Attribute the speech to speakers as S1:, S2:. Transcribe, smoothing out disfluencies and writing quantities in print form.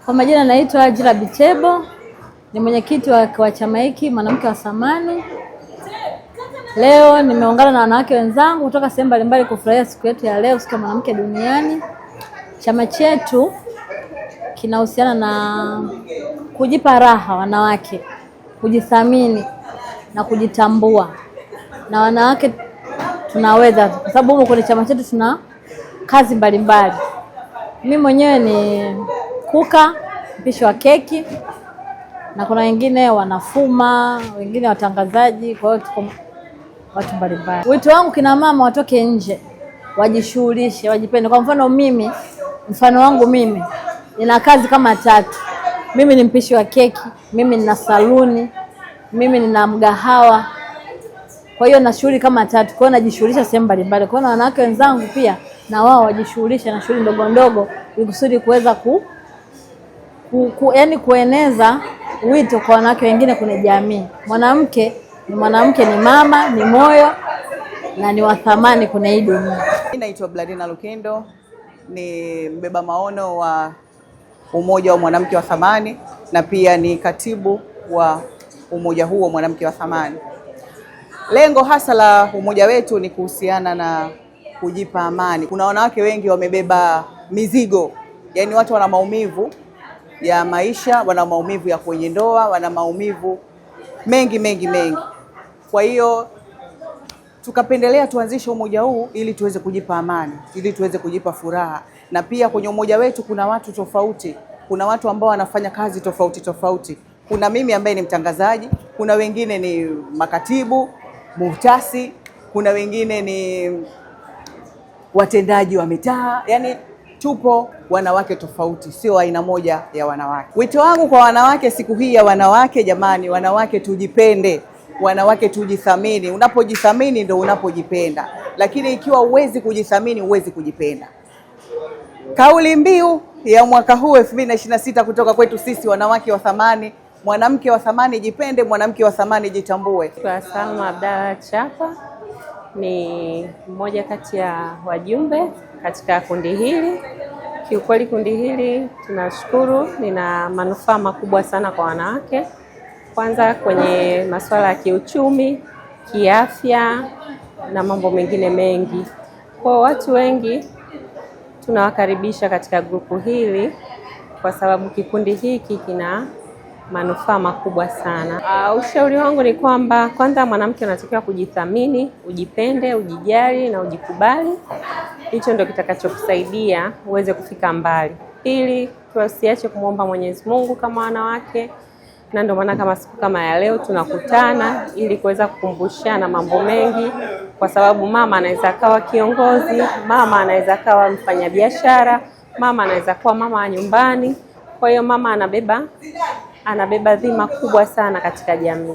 S1: Kwa majina naitwa Ajira Bichebo, ni mwenyekiti wa chama hiki mwanamke wa thamani. Leo nimeungana na wanawake wenzangu kutoka sehemu mbalimbali kufurahia siku yetu ya leo, siku ya mwanamke duniani. Chama chetu kinahusiana na kujipa raha wanawake, kujithamini na kujitambua. Na wanawake tunaweza, kwa sababu huko kwenye chama chetu tuna kazi mbalimbali. Mimi mwenyewe ni kuka, mpishi wa keki, na kuna wengine wanafuma, wengine watangazaji, kwa hiyo tuko watu mbalimbali. Wito wangu kina mama watoke nje, wajishughulishe, wajipende. Kwa mfano wangu mimi nina kazi kama 3. Mimi ni mpishi wa keki, mimi nina saluni, mimi nina mgahawa. Kwa hiyo na shughuli kama 3. Kwa hiyo najishughulisha sehemu mbalimbali. Kwa hiyo wanawake wenzangu pia na wao wajishughulishe na shughuli ndogo ndogo ili kusudi kuweza yani kueneza wito kwa wanawake wengine kwenye jamii. Mwanamke ni mama, ni moyo na ni wa thamani kwenye hii dunia.
S2: Mimi naitwa Bladina Lukendo, ni mbeba maono wa umoja wa mwanamke wa thamani na pia ni katibu wa umoja huo mwanamke wa thamani. Lengo hasa la umoja wetu ni kuhusiana na kujipa amani. Kuna wanawake wengi wamebeba mizigo, yani watu wana maumivu ya maisha, wana maumivu ya kwenye ndoa, wana maumivu mengi. Kwa hiyo tukapendelea tuanzishe umoja huu ili tuweze kujipa amani, ili tuweze kujipa furaha. Na pia kwenye umoja wetu kuna watu tofauti, kuna watu ambao wanafanya kazi tofauti. Kuna mimi ambaye ni mtangazaji, kuna wengine ni makatibu, muhtasi, kuna wengine ni watendaji wa mitaa. Yani tupo wanawake tofauti, sio aina moja ya wanawake. Wito wangu kwa wanawake siku hii ya wanawake, jamani, wanawake tujipende, wanawake tujithamini. Unapojithamini ndio unapojipenda. Lakini ikiwa huwezi kujithamini, huwezi kujipenda. Kauli mbiu ya mwaka huu 2026 kutoka kwetu sisi wanawake wa thamani, mwanamke wa thamani jipende, mwanamke wa thamani jitambue.
S3: Kwa Salma Abdalla Chapa ni mmoja kati ya wajumbe katika kundi hili. Kiukweli kundi hili tunashukuru, lina manufaa makubwa sana kwa wanawake. Kwanza kwenye masuala ya kiuchumi, kiafya na mambo mengine mengi. Kwa watu wengi tunawakaribisha katika grupu hili kwa sababu kikundi hiki kina manufaa makubwa sana. Ushauri wangu ni kwamba kwanza mwanamke anatakiwa kujithamini, ujipende, ujijali na ujikubali. Hicho ndio kitakachokusaidia uweze kufika mbali. Pili, tusiache kumuomba Mwenyezi Mungu kama wanawake. Na ndio maana kama siku kama ya leo tunakutana ili kuweza kukumbushana mambo mengi, kwa sababu mama anaweza kawa kiongozi, mama anaweza kawa mfanyabiashara, mama anaweza kuwa mama wa nyumbani. Kwa hiyo mama anabeba dhima kubwa sana katika jamii.